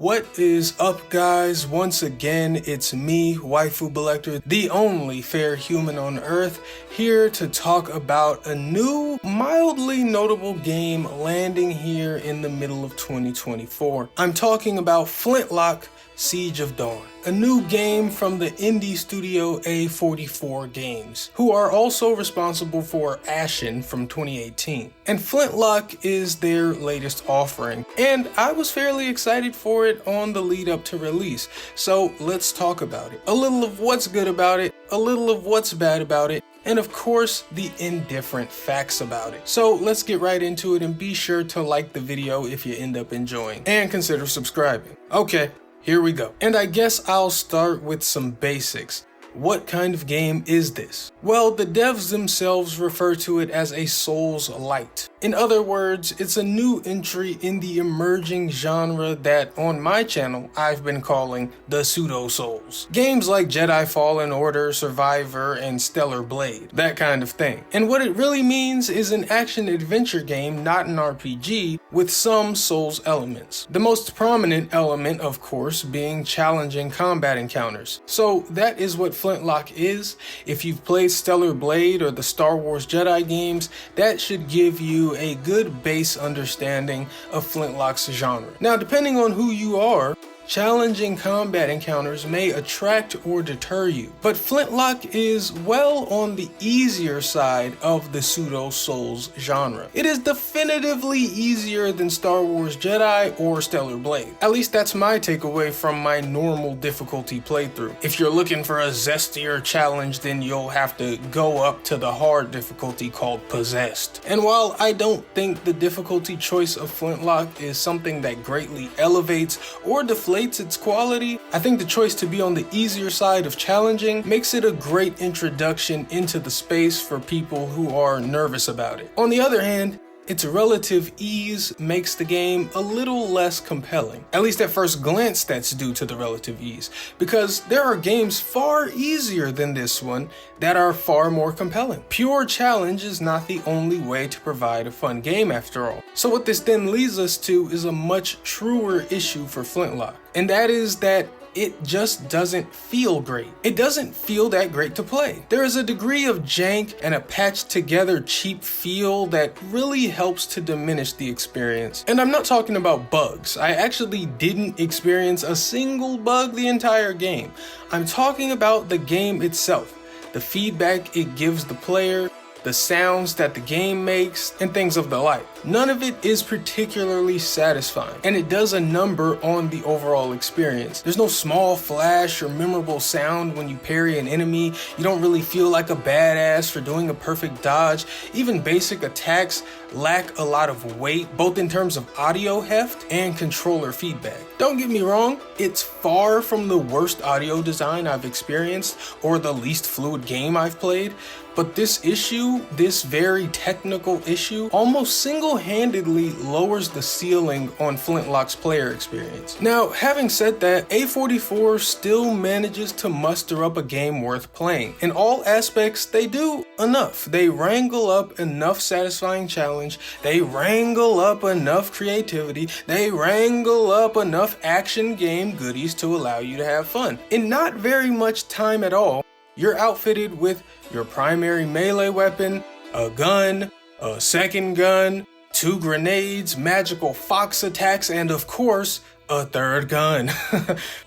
What is up, guys? Once again, it's me, Waifu Belector, the only fair human on Earth, here to talk about a new, mildly notable game landing here in the middle of 2024. I'm talking about Flintlock: Siege of Dawn, a new game from the indie studio A44 Games, who are also responsible for Ashen from 2018. And Flintlock is their latest offering, and I was fairly excited for it on the lead up to release. So let's talk about it. A little of what's good about it, a little of what's bad about it, and of course, the indifferent facts about it. So let's get right into it, and be sure to like the video if you end up enjoying, and consider subscribing. Okay. Here we go. And I guess I'll start with some basics. What kind of game is this? Well, the devs themselves refer to it as a Souls-lite. In other words, it's a new entry in the emerging genre that, on my channel, I've been calling the pseudo-Souls. Games like Jedi Fallen Order, Survivor, and Stellar Blade, that kind of thing. And what it really means is an action-adventure game, not an RPG, with some Souls elements. The most prominent element, of course, being challenging combat encounters. So that is what Flintlock is. If you've played Stellar Blade or the Star Wars Jedi games, that should give you a good base understanding of Flintlock's genre. Now, depending on who you are, challenging combat encounters may attract or deter you, but Flintlock is well on the easier side of the pseudo-Souls genre. It is definitively easier than Star Wars Jedi or Stellar Blade. At least that's my takeaway from my normal difficulty playthrough. If you're looking for a zestier challenge, then you'll have to go up to the hard difficulty called Possessed. And while I don't think the difficulty choice of Flintlock is something that greatly elevates or deflates its quality, I think the choice to be on the easier side of challenging makes it a great introduction into the space for people who are nervous about it. On the other hand, its relative ease makes the game a little less compelling. At least at first glance, that's due to the relative ease, because there are games far easier than this one that are far more compelling. Pure challenge is not the only way to provide a fun game after all. So what this then leads us to is a much truer issue for Flintlock, and that is that it just doesn't feel great. It doesn't feel that great to play. There is a degree of jank and a patched together cheap feel that really helps to diminish the experience. And I'm not talking about bugs. I actually didn't experience a single bug the entire game. I'm talking about the game itself, the feedback it gives the player, the sounds that the game makes, and things of the like. None of it is particularly satisfying, and it does a number on the overall experience. There's no small flash or memorable sound when you parry an enemy. You don't really feel like a badass for doing a perfect dodge. Even basic attacks lack a lot of weight, both in terms of audio heft and controller feedback. Don't get me wrong, it's far from the worst audio design I've experienced or the least fluid game I've played, but this issue, this very technical issue, almost single-handedly lowers the ceiling on Flintlock's player experience. Now, having said that, A44 still manages to muster up a game worth playing. In all aspects, they do enough. They wrangle up enough satisfying challenge, they wrangle up enough creativity, they wrangle up enough action game goodies to allow you to have fun. In not very much time at all, you're outfitted with your primary melee weapon, a gun, a second gun, 2 grenades, magical fox attacks, and of course, a third gun.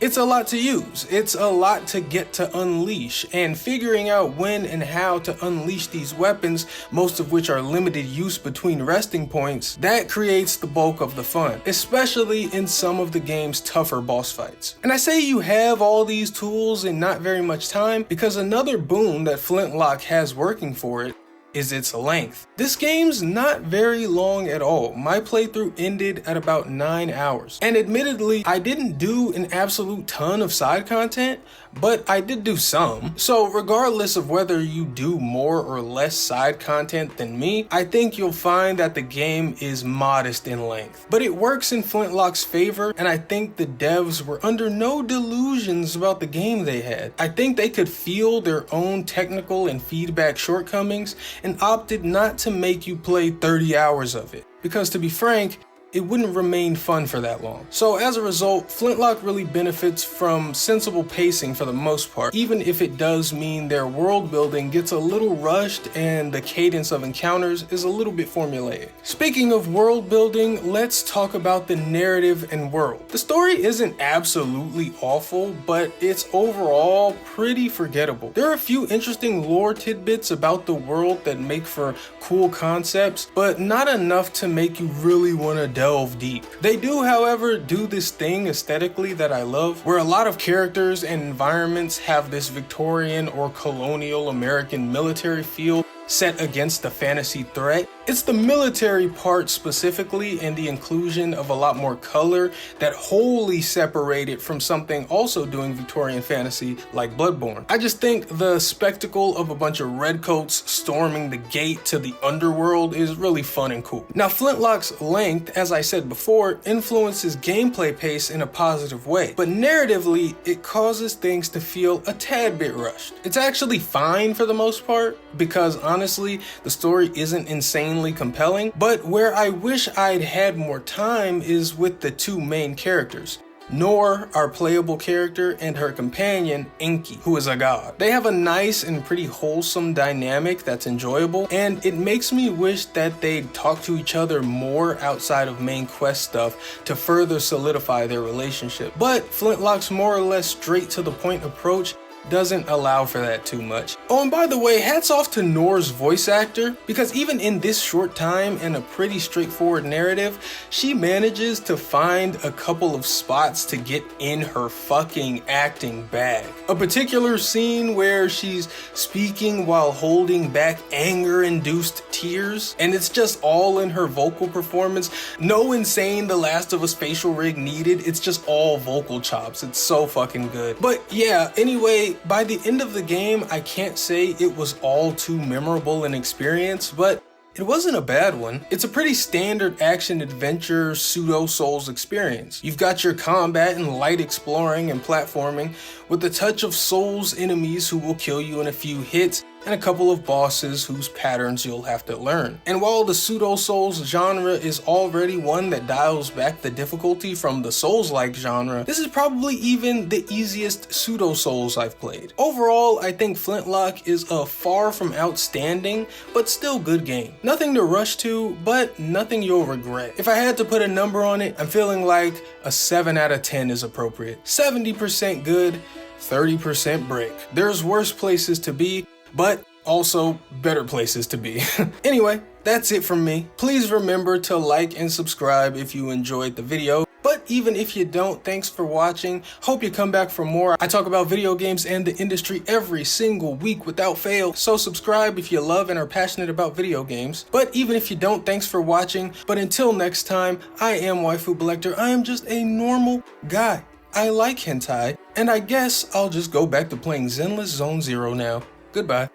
It's a lot to use. It's a lot to get to unleash, and figuring out when and how to unleash these weapons, most of which are limited use between resting points, that creates the bulk of the fun, especially in some of the game's tougher boss fights. And I say you have all these tools in not very much time because another boon that Flintlock has working for it is its length. This game's not very long at all. My playthrough ended at about 9 hours. And admittedly, I didn't do an absolute ton of side content, but I did do some. So regardless of whether you do more or less side content than me, I think you'll find that the game is modest in length. But it works in Flintlock's favor, and I think the devs were under no delusions about the game they had. I think they could feel their own technical and feedback shortcomings and opted not to make you play 30 hours of it. Because to be frank, it wouldn't remain fun for that long. So as a result, Flintlock really benefits from sensible pacing for the most part, even if it does mean their world building gets a little rushed and the cadence of encounters is a little bit formulaic. Speaking of world building, let's talk about the narrative and world. The story isn't absolutely awful, but it's overall pretty forgettable. There are a few interesting lore tidbits about the world that make for cool concepts, but not enough to make you really want to delve deep. They do, however, do this thing aesthetically that I love, where a lot of characters and environments have this Victorian or colonial American military feel set against the fantasy threat. It's the military part specifically and the inclusion of a lot more color that wholly separate it from something also doing Victorian fantasy like Bloodborne. I just think the spectacle of a bunch of redcoats storming the gate to the underworld is really fun and cool. Now, Flintlock's length, as I said before, influences gameplay pace in a positive way, but narratively, it causes things to feel a tad bit rushed. It's actually fine for the most part, because honestly, the story isn't insanely compelling, but where I wish I'd had more time is with the two main characters. Nor, our playable character, and her companion, Enki, who is a god. They have a nice and pretty wholesome dynamic that's enjoyable, and it makes me wish that they'd talk to each other more outside of main quest stuff to further solidify their relationship. But Flintlock's more or less straight to the point approach doesn't allow for that too much. Oh, and by the way, hats off to Nor's voice actor, because even in this short time and a pretty straightforward narrative, she manages to find a couple of spots to get in her fucking acting bag. A particular scene where she's speaking while holding back anger-induced tears, and it's just all in her vocal performance. No insane The Last of Us facial rig needed, it's just all vocal chops. It's so fucking good. But yeah, anyway, by the end of the game, I can't say it was all too memorable an experience, but it wasn't a bad one. It's a pretty standard action adventure pseudo-Souls experience. You've got your combat and light exploring and platforming with a touch of Souls enemies who will kill you in a few hits, and a couple of bosses whose patterns you'll have to learn. And while the pseudo-Souls genre is already one that dials back the difficulty from the Souls-like genre, this is probably even the easiest pseudo-Souls I've played. Overall, I think Flintlock is a far from outstanding, but still good game. Nothing to rush to, but nothing you'll regret. If I had to put a number on it, I'm feeling like a 7 out of 10 is appropriate. 70% good, 30% break. There's worse places to be, but also better places to be. Anyway, that's it from me. Please remember to like and subscribe if you enjoyed the video. But even if you don't, thanks for watching. Hope you come back for more. I talk about video games and the industry every single week without fail. So subscribe if you love and are passionate about video games. But even if you don't, thanks for watching. But until next time, I am Waifu Belector. I am just a normal guy. I like hentai, and I guess I'll just go back to playing Zenless Zone Zero now. Goodbye.